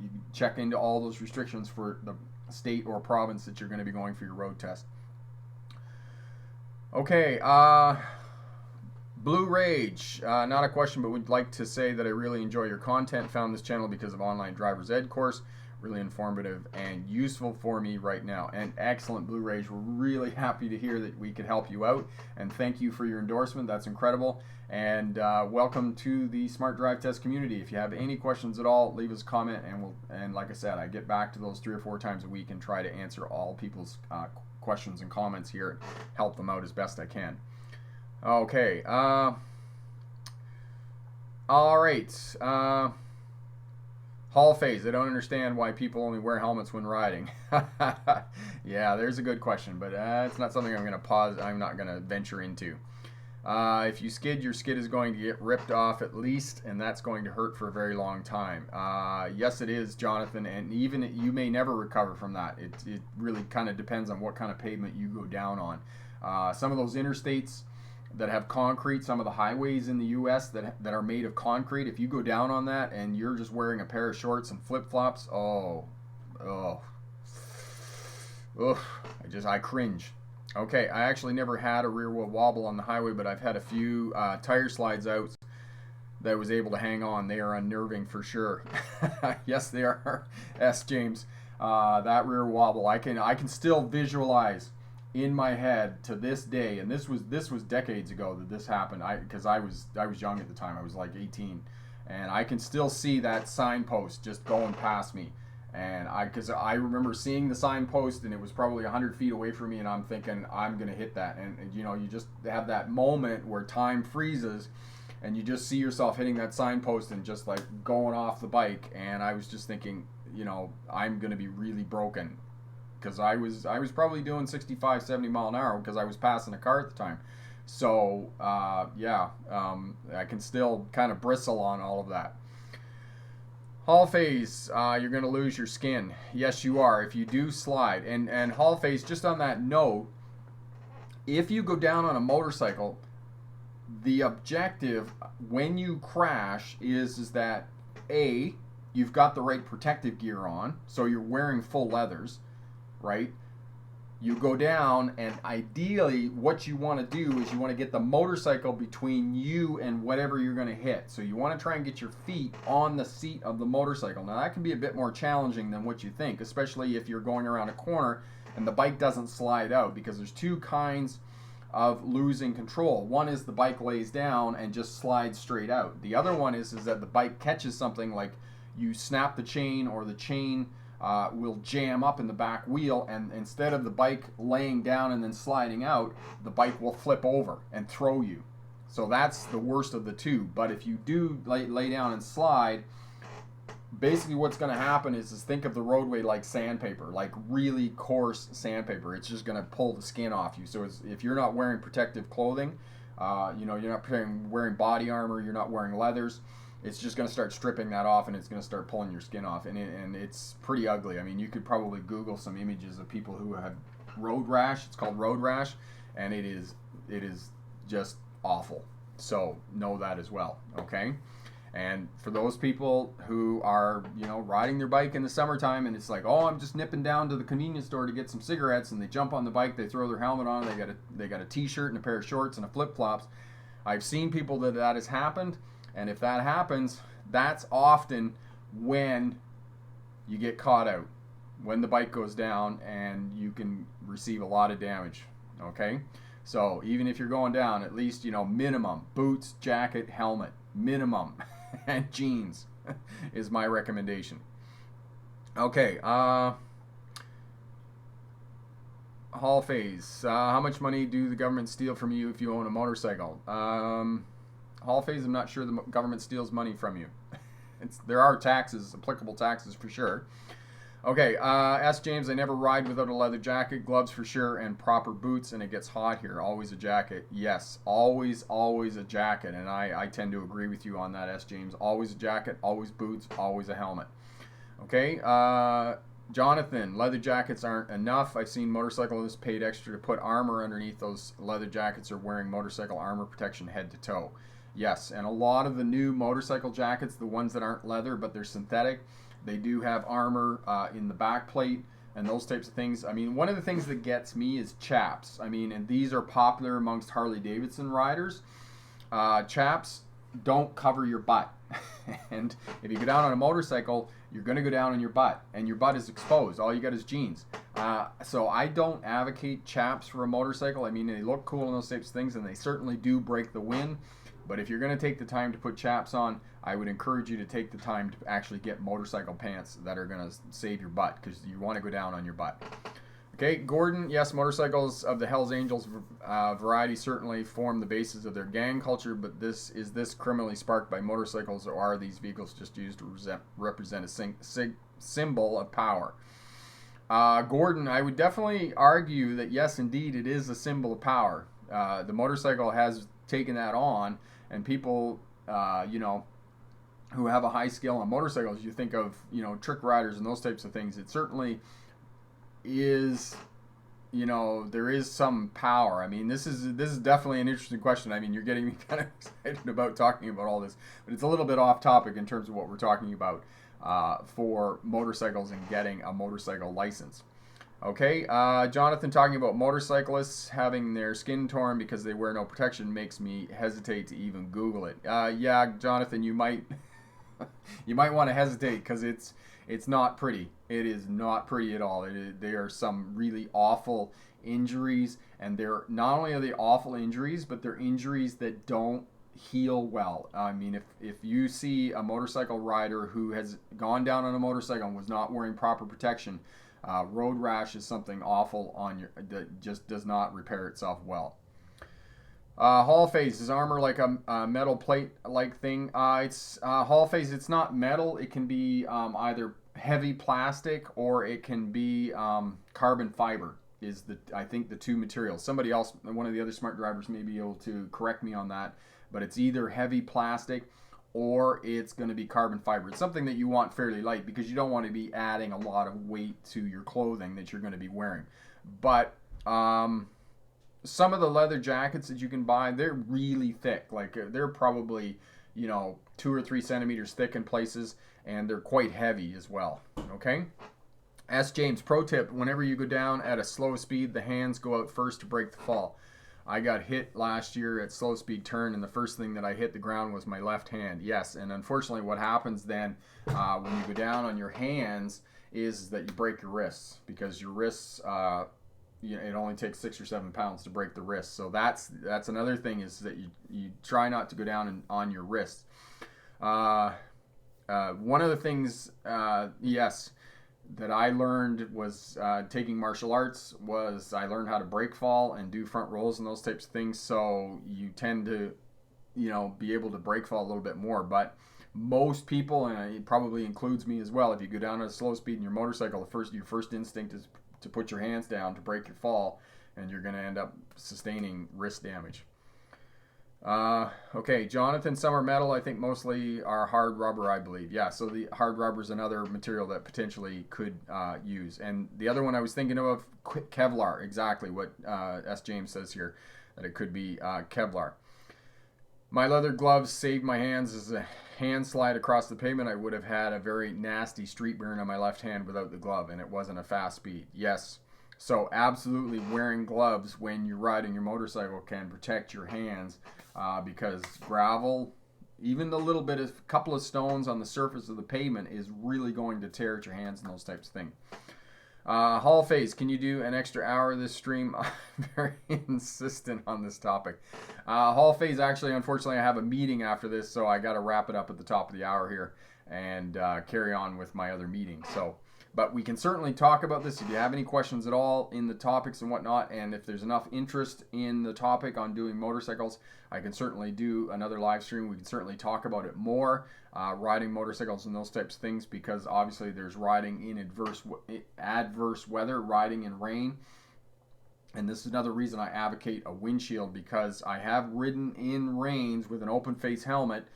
Speaker 1: you check into all those restrictions for the state or province that you're going to be going for your road test. Okay, Blue Rage, not a question, but would like to say that I really enjoy your content. Found this channel because of online driver's ed course. Really informative and useful for me right now. And excellent, Blue Rage. We're really happy to hear that we could help you out. And thank you for your endorsement. That's incredible. And welcome to the Smart Drive Test community. If you have any questions at all, leave us a comment, and like I said, I get back to those 3 or 4 times a week and try to answer all people's questions and comments here and help them out as best I can. Okay. All right. Hall phase. I don't understand why people only wear helmets when riding. Yeah, there's a good question, but it's not something I'm going to pause. I'm not going to venture into. If you skid, your skid is going to get ripped off at least, and that's going to hurt for a very long time. Yes, it is, Jonathan, and even you may never recover from that. It really kind of depends on what kind of pavement you go down on. Some of those interstates that have concrete, some of the highways in the U.S. that are made of concrete, if you go down on that and you're just wearing a pair of shorts and flip-flops, I cringe. Okay, I actually never had a rear wheel wobble on the highway, but I've had a few tire slides out that I was able to hang on. They are unnerving for sure. Yes, they are. S. James, that rear wobble, I can still visualize in my head to this day, and this was decades ago that this happened. Because I was young at the time. I was like 18, and I can still see that signpost just going past me. And because I remember seeing the signpost, and it was probably 100 feet away from me, and I'm thinking I'm gonna hit that. And you know, you just have that moment where time freezes, and you just see yourself hitting that signpost and just like going off the bike. And I was just thinking, you know, I'm gonna be really broken. Because I was probably doing 65, 70 mile an hour because I was passing a car at the time. So, I can still kind of bristle on all of that. Hall phase, you're going to lose your skin. Yes, you are if you do slide. And hall phase, just on that note, if you go down on a motorcycle, the objective when you crash is that, A, you've got the right protective gear on, so you're wearing full leathers. Right? You go down, and ideally what you want to do is you want to get the motorcycle between you and whatever you're going to hit. So you want to try and get your feet on the seat of the motorcycle. Now that can be a bit more challenging than what you think, especially if you're going around a corner and the bike doesn't slide out, because there's 2 kinds of losing control. One is the bike lays down and just slides straight out. The other one is that the bike catches something, like you snap the chain, or the chain will jam up in the back wheel, and instead of the bike laying down and then sliding out, the bike will flip over and throw you. So that's the worst of the two. But if you do lay down and slide, basically what's going to happen is think of the roadway like sandpaper, like really coarse sandpaper. It's just going to pull the skin off you. So if you're not wearing protective clothing, you're not wearing body armor, you're not wearing leathers, it's just going to start stripping that off, and it's going to start pulling your skin off, and it's pretty ugly. I mean, you could probably Google some images of people who have road rash. It's called road rash, and it is just awful. So know that as well, okay? And for those people who are, riding their bike in the summertime, and it's like, oh, I'm just nipping down to the convenience store to get some cigarettes, and they jump on the bike, they throw their helmet on, they got a t-shirt and a pair of shorts and a flip-flops. I've seen people that has happened, and if that happens, that's often when you get caught out, when the bike goes down, and you can receive a lot of damage, okay? So even if you're going down, at least, minimum boots, jacket, helmet, minimum, and jeans is my recommendation. Okay, Hall Phase. How much money do the government steal from you if you own a motorcycle? Hall Phase, I'm not sure the government steals money from you. There are taxes, applicable taxes for sure. Okay, ask James, I never ride without a leather jacket, gloves for sure, and proper boots, and it gets hot here. Always a jacket. Yes, always a jacket, and I tend to agree with you on that, S. James. Always a jacket, always boots, always a helmet. Okay, Jonathan, leather jackets aren't enough. I've seen motorcyclists paid extra to put armor underneath those leather jackets or wearing motorcycle armor protection head to toe. Yes, and a lot of the new motorcycle jackets, the ones that aren't leather but they're synthetic, they do have armor in the back plate and those types of things. I mean, one of the things that gets me is chaps. I mean, and these are popular amongst Harley-Davidson riders. Chaps don't cover your butt. And if you go down on a motorcycle, you're going to go down on your butt, and your butt is exposed. All you got is jeans. So I don't advocate chaps for a motorcycle. I mean, they look cool and those types of things, and they certainly do break the wind. But if you're going to take the time to put chaps on, I would encourage you to take the time to actually get motorcycle pants that are going to save your butt, because you want to go down on your butt. Okay, Gordon, yes, motorcycles of the Hells Angels variety certainly form the basis of their gang culture, but is this criminally sparked by motorcycles, or are these vehicles just used to represent a symbol of power? Gordon, I would definitely argue that yes, indeed, it is a symbol of power. The motorcycle has taken that on, and people, who have a high skill on motorcycles, you think of, trick riders and those types of things, it certainly is, there is some power. I mean, this is definitely an interesting question. I mean, you're getting me kind of excited about talking about all this, but it's a little bit off topic in terms of what we're talking about for motorcycles and getting a motorcycle license. Okay, Jonathan, talking about motorcyclists having their skin torn because they wear no protection makes me hesitate to even Google it. Yeah, Jonathan, you might want to hesitate, because it's not pretty. It is not pretty at all. There are some really awful injuries, and they're not only are they awful injuries, but they're injuries that don't heal well. I mean, if you see a motorcycle rider who has gone down on a motorcycle and was not wearing proper protection, road rash is something awful that just does not repair itself well. Hall Phase, is armor like a metal plate like thing? It's Hall Phase. It's not metal. It can be either heavy plastic, or it can be carbon fiber. Is I think the two materials. Somebody else, one of the other smart drivers, may be able to correct me on that. But it's either heavy plastic or it's going to be carbon fiber. It's something that you want fairly light, because you don't want to be adding a lot of weight to your clothing that you're going to be wearing. But some of the leather jackets that you can buy, they're really thick. Like they're probably 2 or 3 centimeters thick in places, and they're quite heavy as well. Okay. Ask James, pro tip: whenever you go down at a slow speed, the hands go out first to break the fall. I got hit last year at slow speed turn, and the first thing that I hit the ground was my left hand. Yes, and unfortunately what happens then when you go down on your hands is that you break your wrists, because your wrists, it only takes 6 or 7 pounds to break the wrists. So that's another thing, is that you try not to go down on your wrists. One of the things, yes, that I learned was taking martial arts was I learned how to break fall and do front rolls and those types of things. So you tend to, be able to break fall a little bit more. But most people, and it probably includes me as well, if you go down at a slow speed in your motorcycle, your first instinct is to put your hands down to break your fall, and you're going to end up sustaining wrist damage. Okay, Jonathan, some are metal. I think mostly are hard rubber, I believe. Yeah, so the hard rubber is another material that potentially could use. And the other one I was thinking of, Kevlar, exactly what S. James says here, that it could be Kevlar. My leather gloves saved my hands. As a hand slide across the pavement, I would have had a very nasty street burn on my left hand without the glove, and it wasn't a fast speed. Yes. So absolutely wearing gloves when you're riding your motorcycle can protect your hands because gravel, even the little bit of couple of stones on the surface of the pavement is really going to tear at your hands and those types of things. Hall Phase, can you do an extra hour of this stream? I'm very insistent on this topic. Hall Phase, actually, unfortunately, I have a meeting after this, so I got to wrap it up at the top of the hour here and carry on with my other meeting. But we can certainly talk about this if you have any questions at all in the topics and whatnot, and if there's enough interest in the topic on doing motorcycles, I can certainly do another live stream. We can certainly talk about it more, riding motorcycles and those types of things, because obviously there's riding in adverse weather, riding in rain. And this is another reason I advocate a windshield, because I have ridden in rains with an open face helmet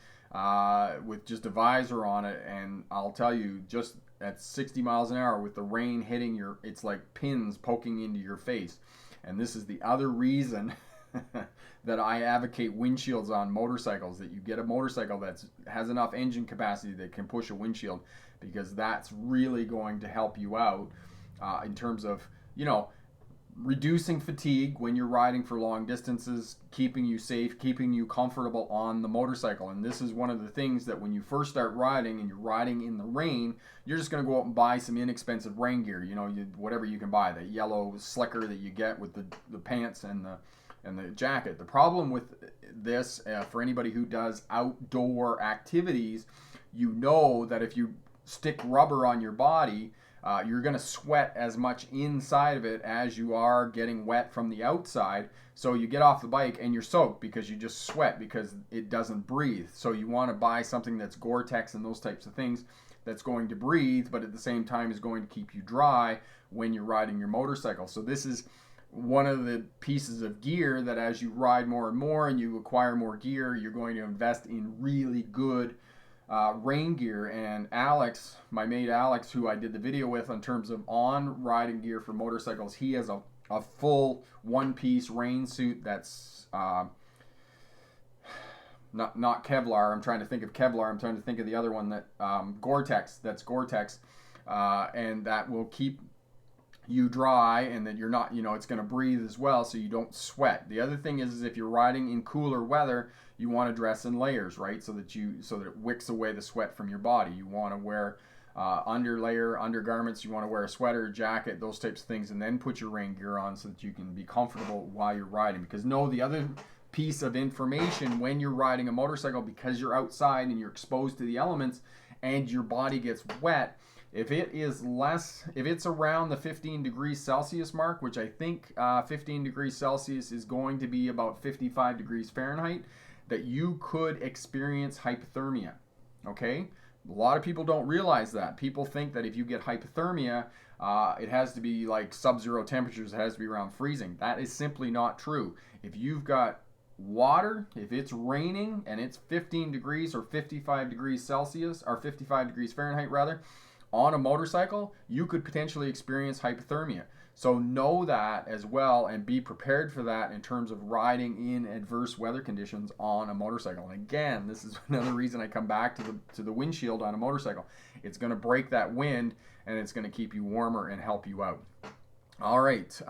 Speaker 1: with just a visor on it, and I'll tell you, just at 60 miles an hour with the rain hitting it's like pins poking into your face. And this is the other reason that I advocate windshields on motorcycles, that you get a motorcycle that has enough engine capacity that can push a windshield, because that's really going to help you out in terms of, reducing fatigue when you're riding for long distances, keeping you safe, keeping you comfortable on the motorcycle. And this is one of the things that when you first start riding and you're riding in the rain, you're just going to go out and buy some inexpensive rain gear, whatever you can buy, the yellow slicker that you get with the pants and the jacket. The problem with this, for anybody who does outdoor activities, that if you stick rubber on your body, you're going to sweat as much inside of it as you are getting wet from the outside. So you get off the bike and you're soaked because you just sweat because it doesn't breathe. So you want to buy something that's Gore-Tex and those types of things that's going to breathe, but at the same time is going to keep you dry when you're riding your motorcycle. So this is one of the pieces of gear that as you ride more and more and you acquire more gear, you're going to invest in really good rain gear. And Alex, my mate Alex, who I did the video with in terms of on riding gear for motorcycles, he has a full one-piece rain suit that's not Kevlar. I'm trying to think of Kevlar. I'm trying to think of the other one that Gore-Tex. That's Gore-Tex, and that will keep you dry, and that you're not, it's going to breathe as well, so you don't sweat. The other thing is if you're riding in cooler weather, you want to dress in layers, right? So that it wicks away the sweat from your body. You want to wear undergarments. You want to wear a sweater, jacket, those types of things, and then put your rain gear on so that you can be comfortable while you're riding. Because the other piece of information when you're riding a motorcycle, because you're outside and you're exposed to the elements and your body gets wet, if it's around the 15 degrees Celsius mark, which I think 15 degrees Celsius is going to be about 55 degrees Fahrenheit, that you could experience hypothermia, okay? A lot of people don't realize that. People think that if you get hypothermia, it has to be like sub-zero temperatures, it has to be around freezing. That is simply not true. If you've got water, if it's raining and it's 15 degrees or 55 degrees Celsius, or 55 degrees Fahrenheit rather, on a motorcycle, you could potentially experience hypothermia. So know that as well and be prepared for that in terms of riding in adverse weather conditions on a motorcycle. And again, this is another reason I come back to the windshield on a motorcycle. It's going to break that wind and it's going to keep you warmer and help you out. All right.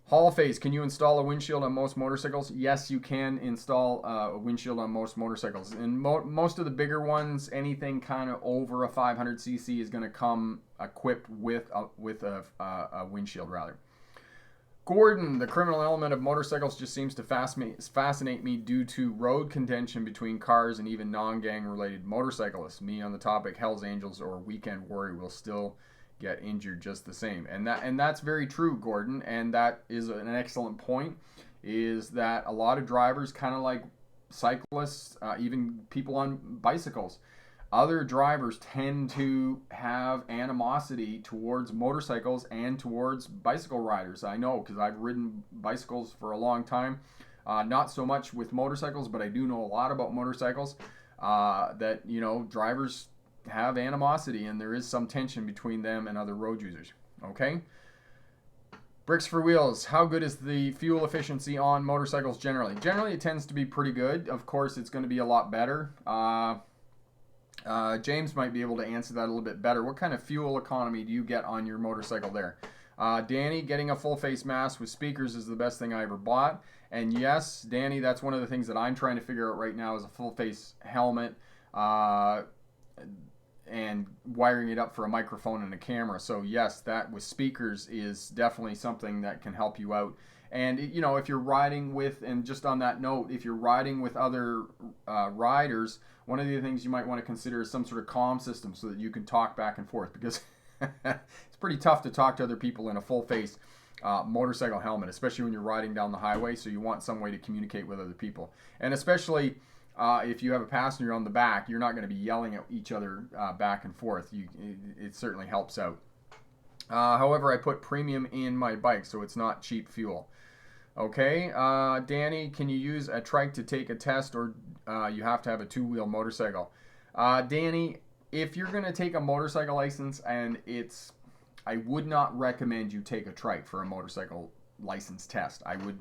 Speaker 1: Hall Phase, can you install a windshield on most motorcycles? Yes, you can install a windshield on most motorcycles. And most of the bigger ones, anything kind of over a 500cc is going to come equipped with a windshield rather. Gordon, the criminal element of motorcycles just seems to fascinate me due to road contention between cars and even non-gang related motorcyclists. Me on the topic, Hells Angels or Weekend Warrior will still get injured just the same. And that's very true, Gordon. And that is an excellent point, is that a lot of drivers, kind of like cyclists, even people on bicycles, other drivers tend to have animosity towards motorcycles and towards bicycle riders. I know, because I've ridden bicycles for a long time. Not so much with motorcycles, but I do know a lot about motorcycles. That, you know, drivers have animosity, and there is some tension between them and other road users. Okay? Bricks for Wheels. How good is the fuel efficiency on motorcycles generally? Generally, it tends to be pretty good. Of course, it's going to be a lot better. James might be able to answer that a little bit better. What kind of fuel economy do you get on your motorcycle there? Danny, getting a full face mask with speakers is the best thing I ever bought. And yes, Danny, that's one of the things that I'm trying to figure out right now, is a full face helmet and wiring it up for a microphone and a camera. So yes, that with speakers is definitely something that can help you out. And, you know, if you're riding with, and just on that note, if you're riding with other riders, one of the things you might want to consider is some sort of comm system so that you can talk back and forth, because it's pretty tough to talk to other people in a full face motorcycle helmet, especially when you're riding down the highway. So you want some way to communicate with other people. And especially if you have a passenger on the back, you're not going to be yelling at each other back and forth. It certainly helps out. However, I put premium in my bike, so it's not cheap fuel. Okay, Danny, can you use a trike to take a test, or you have to have a two-wheel motorcycle? Danny, if you're going to take a motorcycle license, and I would not recommend you take a trike for a motorcycle license test. I would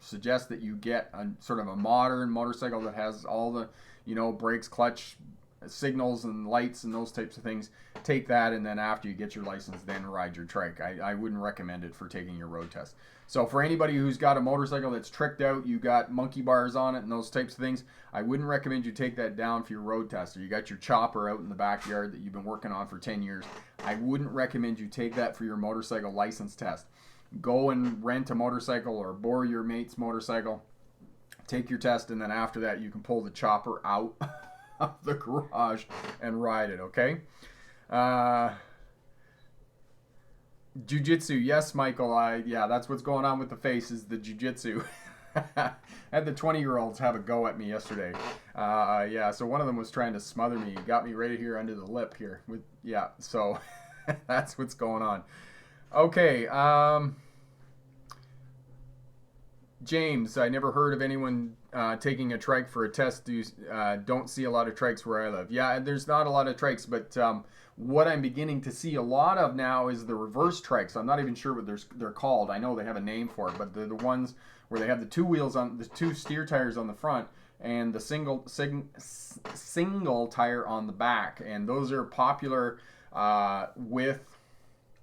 Speaker 1: suggest that you get a sort of a modern motorcycle that has all the, you know, brakes, clutch, signals and lights and those types of things. Take that, and then after you get your license, then ride your trike. I wouldn't recommend it for taking your road test. So for anybody who's got a motorcycle that's tricked out, you got monkey bars on it and those types of things, I wouldn't recommend you take that down for your road test. Or you got your chopper out in the backyard that you've been working on for 10 years. I wouldn't recommend you take that for your motorcycle license test. Go and rent a motorcycle or borrow your mate's motorcycle. Take your test, and then after that you can pull the chopper out of the garage and ride it, okay? Jiu-jitsu, yes, Michael. Yeah, that's what's going on with the face, is the jiu-jitsu. I had the 20-year-olds have a go at me yesterday. Yeah, so one of them was trying to smother me. He got me right here under the lip here. Yeah, so that's what's going on. Okay, James, I never heard of anyone taking a trike for a test. Don't see a lot of trikes where I live. Yeah, there's not a lot of trikes, but what I'm beginning to see a lot of now is the reverse trikes. I'm not even sure what they're called. I know they have a name for it, but they're the ones where they have the two wheels on, the two steer tires on the front, and the single tire on the back. And those are popular with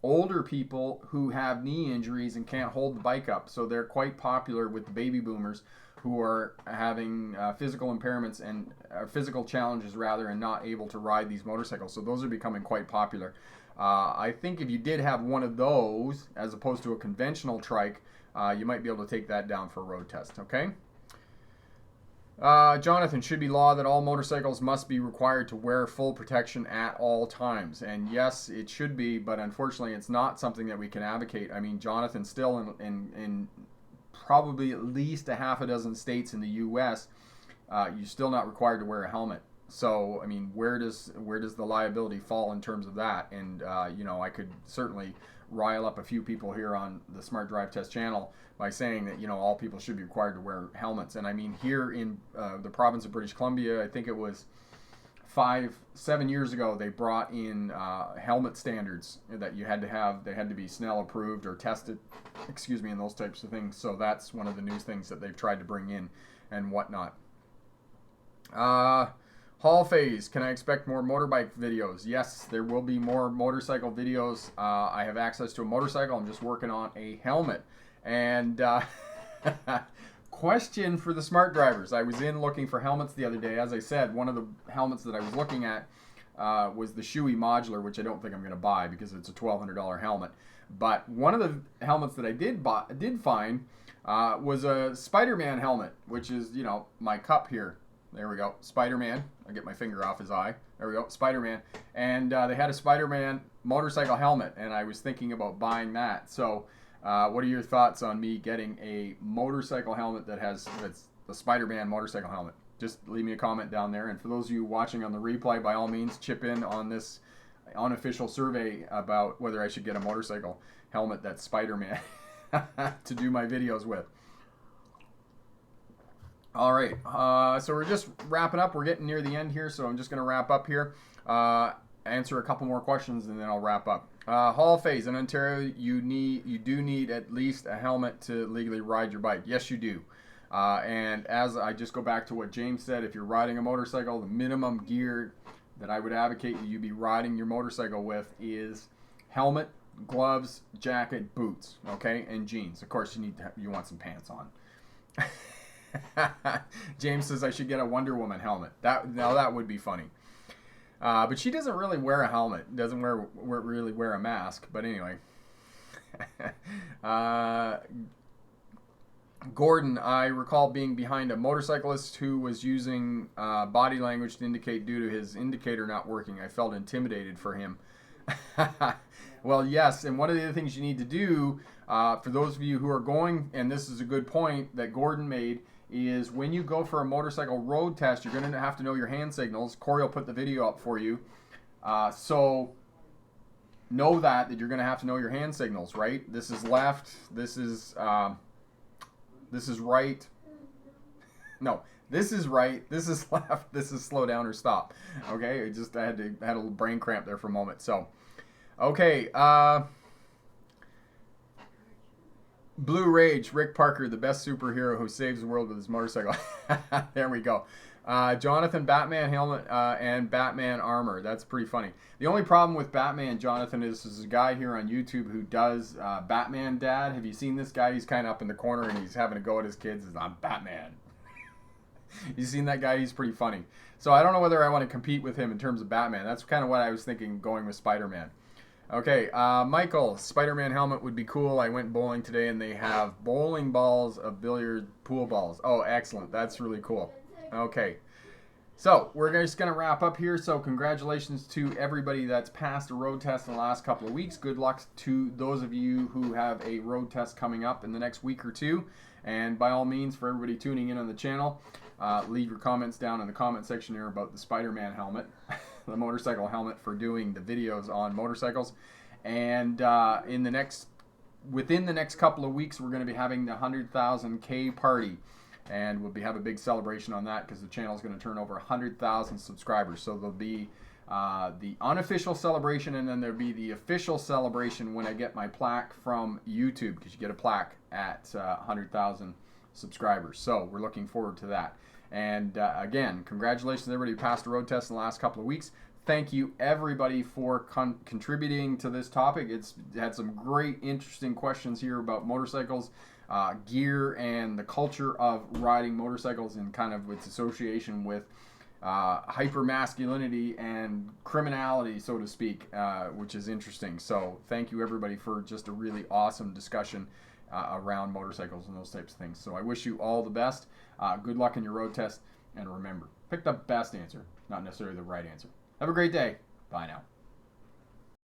Speaker 1: older people who have knee injuries and can't hold the bike up. So they're quite popular with the baby boomers who are having physical impairments and physical challenges rather, and not able to ride these motorcycles. So those are becoming quite popular. I think if you did have one of those as opposed to a conventional trike, you might be able to take that down for a road test. Okay. Jonathan, should be law that all motorcycles must be required to wear full protection at all times. And yes, it should be, but unfortunately it's not something that we can advocate. I mean, Jonathan, still in probably at least a half a dozen states in the US, you're still not required to wear a helmet. So, I mean, where does the liability fall in terms of that? And, you know, I could certainly rile up a few people here on the Smart Drive Test channel by saying that, you know, all people should be required to wear helmets. And I mean, here in the province of British Columbia, I think it was 7 years ago, they brought in helmet standards that you had to have. They had to be Snell approved or tested, and those types of things. So that's one of the new things that they've tried to bring in and whatnot. Hall phase, can I expect more motorbike videos? Yes, there will be more motorcycle videos. I have access to a motorcycle. I'm just working on a helmet. And question for the smart drivers. I was in looking for helmets the other day. As I said, one of the helmets that I was looking at was the Shoei Modular, which I don't think I'm going to buy because it's a $1,200 helmet. But one of the helmets that I did find was a Spider-Man helmet, which is, you know, my cup here. There we go, Spider-Man. I'll get my finger off his eye. There we go, Spider-Man. And they had a Spider-Man motorcycle helmet, and I was thinking about buying that. So what are your thoughts on me getting a motorcycle helmet that's the Spider-Man motorcycle helmet? Just leave me a comment down there. And for those of you watching on the replay, by all means, chip in on this unofficial survey about whether I should get a motorcycle helmet that's Spider-Man to do my videos with. All right, so we're just wrapping up. We're getting near the end here, so I'm just going to wrap up here, answer a couple more questions, and then I'll wrap up. Hall phase in Ontario, you do need at least a helmet to legally ride your bike. Yes, you do. And as I just go back to what James said, if you're riding a motorcycle, the minimum gear that I would advocate you be riding your motorcycle with is helmet, gloves, jacket, boots, okay, and jeans. Of course, you want some pants on. James says I should get a Wonder Woman helmet. That would be funny. But she doesn't really wear a helmet. Doesn't really wear a mask. But anyway. Gordon, I recall being behind a motorcyclist who was using body language to indicate due to his indicator not working. I felt intimidated for him. Well, yes, and one of the other things you need to do, for those of you who are going, and this is a good point that Gordon made, is when you go for a motorcycle road test, you're going to have to know your hand signals. Corey will put the video up for you. So know that you're going to have to know your hand signals, right? This is left. This is right. No, this is right. This is left. This is slow down or stop. Okay, I had a little brain cramp there for a moment. So, okay. Blue Rage, Rick Parker, the best superhero who saves the world with his motorcycle. There we go. Jonathan, Batman helmet and Batman armor. That's pretty funny. The only problem with Batman, Jonathan, is there's a guy here on YouTube who does Batman Dad. Have you seen this guy? He's kind of up in the corner and he's having a go at his kids. I'm Batman. You seen that guy? He's pretty funny. So I don't know whether I want to compete with him in terms of Batman. That's kind of what I was thinking going with Spider-Man. Okay, Michael, Spider-Man helmet would be cool. I went bowling today and they have bowling balls of billiard pool balls. Oh, excellent. That's really cool. Okay, so we're just going to wrap up here. So congratulations to everybody that's passed a road test in the last couple of weeks. Good luck to those of you who have a road test coming up in the next week or two. And by all means, for everybody tuning in on the channel, leave your comments down in the comment section here about the Spider-Man helmet, the motorcycle helmet for doing the videos on motorcycles. And within the next couple of weeks, we're going to be having the 100,000K party. And we'll have a big celebration on that because the channel is going to turn over 100,000 subscribers. So there'll be the unofficial celebration, and then there'll be the official celebration when I get my plaque from YouTube, because you get a plaque at 100,000 subscribers. So we're looking forward to that. And again, congratulations to everybody who passed a road test in the last couple of weeks. Thank you everybody for contributing to this topic. It's had some great, interesting questions here about motorcycles, gear, and the culture of riding motorcycles and kind of its association with hyper-masculinity and criminality, so to speak, which is interesting. So thank you everybody for just a really awesome discussion around motorcycles and those types of things. So I wish you all the best. Good luck in your road test, and remember, pick the best answer, not necessarily the right answer. Have a great day. Bye now.